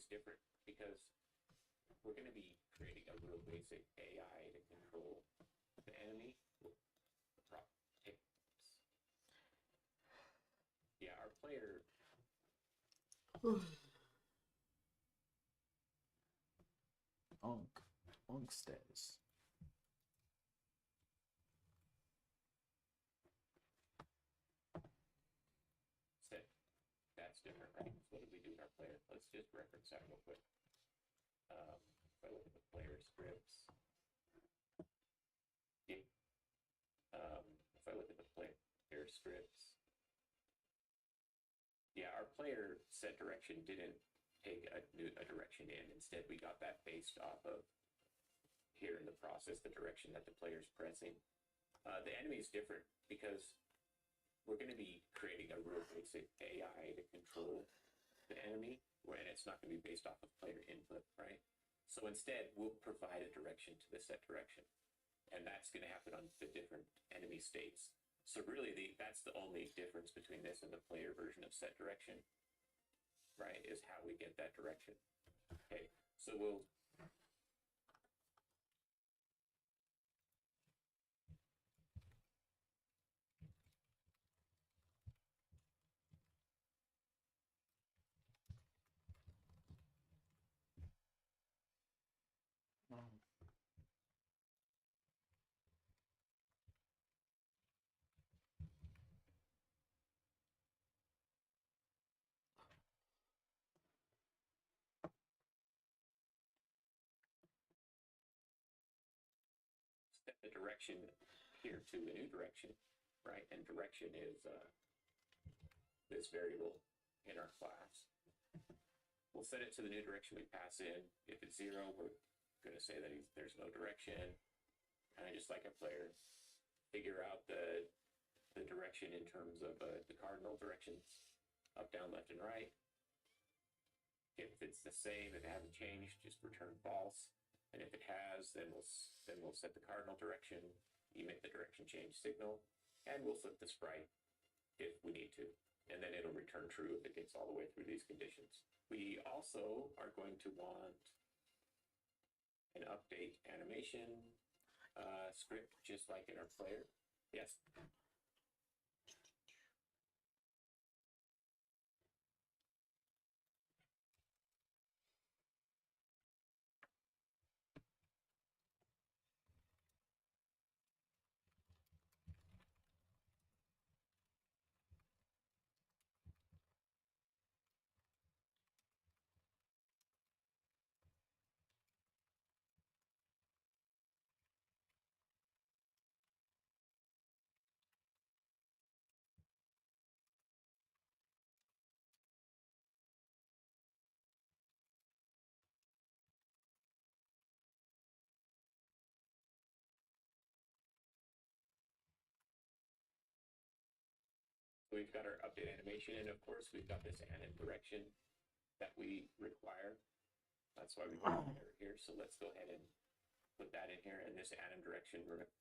is different because we're going to be creating a real basic AI to control the enemy. Yeah, our player. Unk status. Said that's different, right? So what did we do with our player? Let's just reference that real quick. If I look at the player scripts, yeah. If I look at the player scripts, yeah, our player set direction didn't take a direction in. Instead, we got that based off of here in the process, the direction that the player is pressing. The enemy is different because we're going to be creating a real basic AI to control the enemy, and it's not going to be based off of player input, right? So instead, we'll provide a direction to the set direction, and that's going to happen on the different enemy states. So really, that's the only difference between this and the player version of set direction, right, is how we get that direction. Okay, so we'll set the direction here to the new direction, right? And direction is this variable in our class. We'll set it to the new direction we pass in. If it's 0, we're going to say that there's no direction. And I just like a player figure out the direction in terms of the cardinal directions, up, down, left, and right. If it's the same, if it hasn't changed, just return false. And if it has, then we'll set the cardinal direction, emit the direction change signal, and we'll flip the sprite if we need to. And then it'll return true if it gets all the way through these conditions. We also are going to want an update animation script, just like in our player. Yes. We've got our update animation, and of course, we've got this anim direction that we require. That's why we put it here. So let's go ahead and put that in here. And this anim direction, we're going to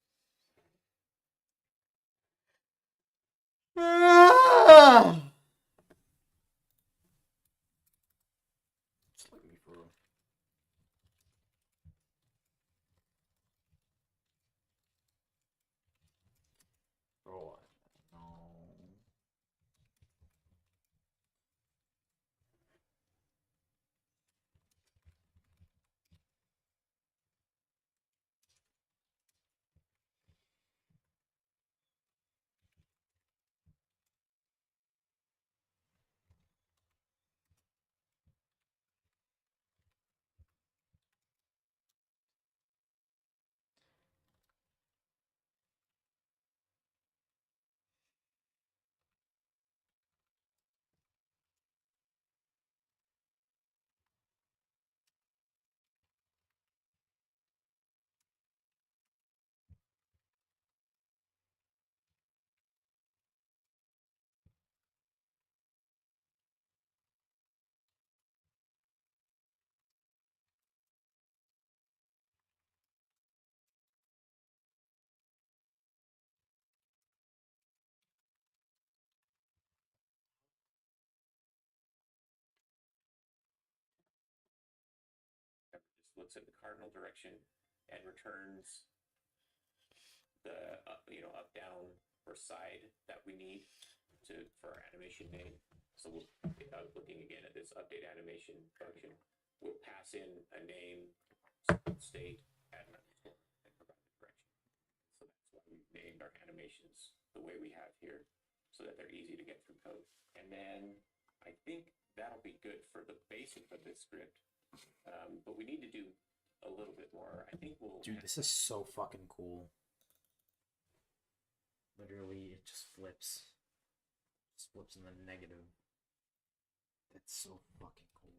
Just me for real. Bro, no. looks at the cardinal direction and returns the up, up, down, or side that we need for our animation name. So we'll, looking again at this update animation function, we'll pass in a name, state, add an underscore, and provide the direction. So that's why we've named our animations the way we have here, so that they're easy to get through code. And then I think that'll be good for the basic of this script. But we need to do a little bit more. I think we'll... Dude, this is so fucking cool. Literally, it just flips. Just flips in the negative. That's so fucking cool.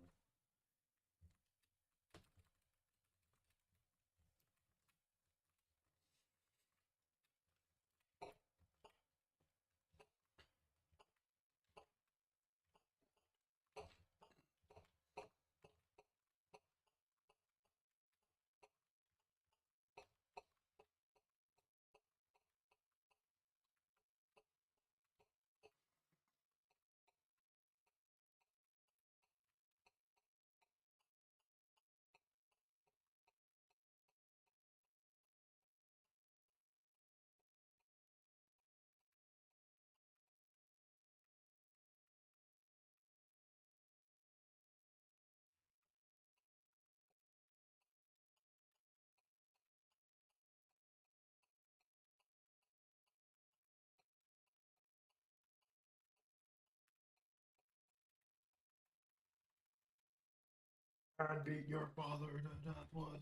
I beat your father, not mother.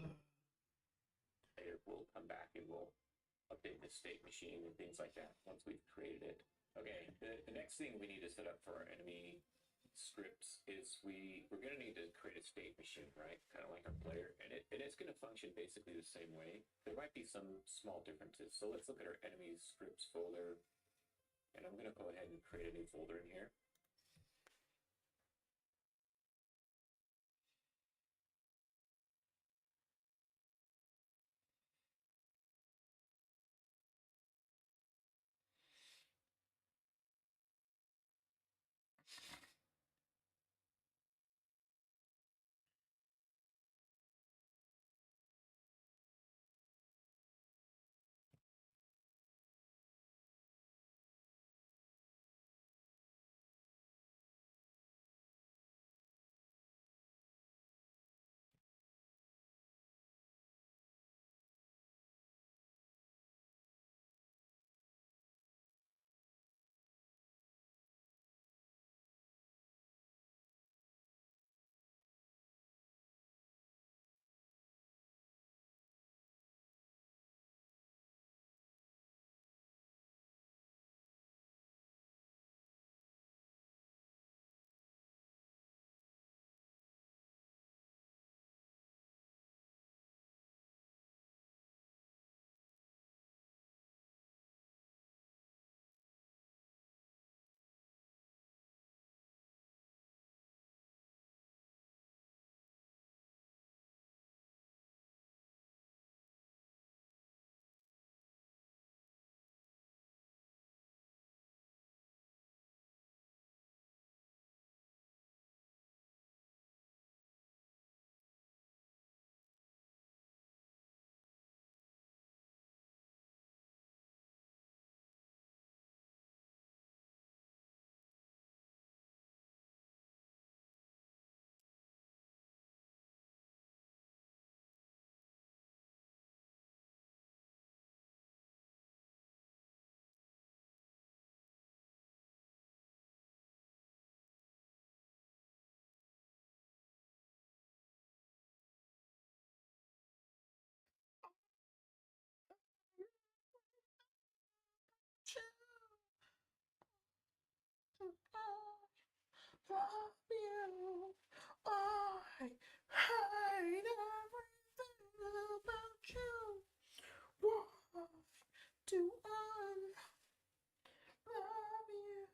Later, we'll come back and we'll update the state machine and things like that once we've created it. Okay, the next thing we need to set up for our enemy scripts is we're going to need to create a state machine, right? Kind of like our player, and it's going to function basically the same way. There might be some small differences. So let's look at our enemy scripts folder, and I'm going to go ahead and create a new folder in here.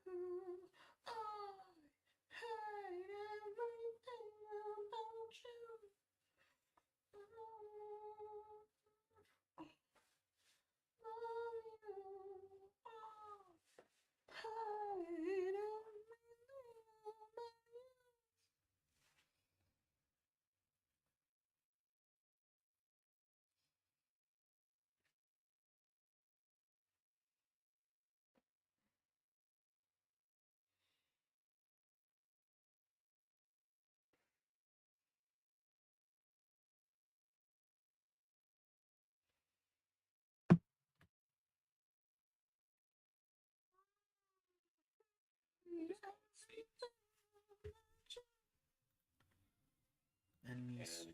From you, I hate everything about you. Why do I love you? I hate everything about you.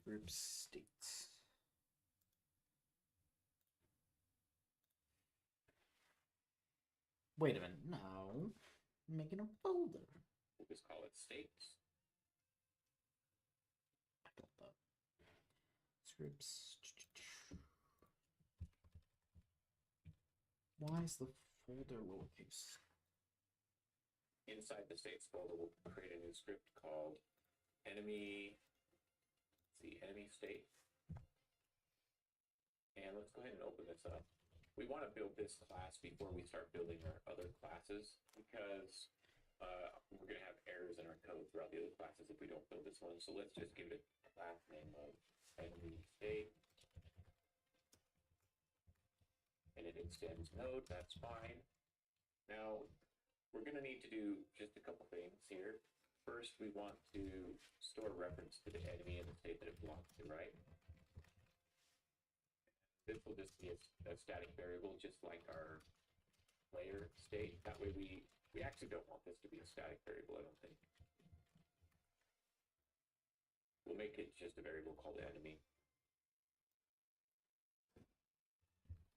Group states. Wait a minute. No. I'm making a folder. We'll just call it states. I got that. Scripts. Why is the folder lowercase? Inside the states folder, we'll create a new script called enemy. Enemy state. And let's go ahead and open this up. We want to build this class before we start building our other classes because we're going to have errors in our code throughout the other classes if we don't build this one. So let's just give it a class name of enemy state. And it extends node, that's fine. Now, we're going to need to do just a couple things here. First, we want to store reference to the enemy and the state that it belongs to, right? This will just be a static variable, just like our player state. That way we actually don't want this to be a static variable, I don't think. We'll make it just a variable called enemy.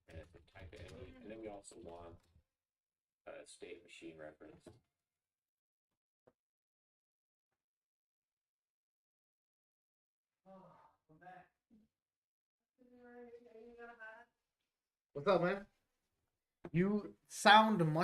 And it's a type of enemy. And then we also want a state machine reference. What's up, man? You sound much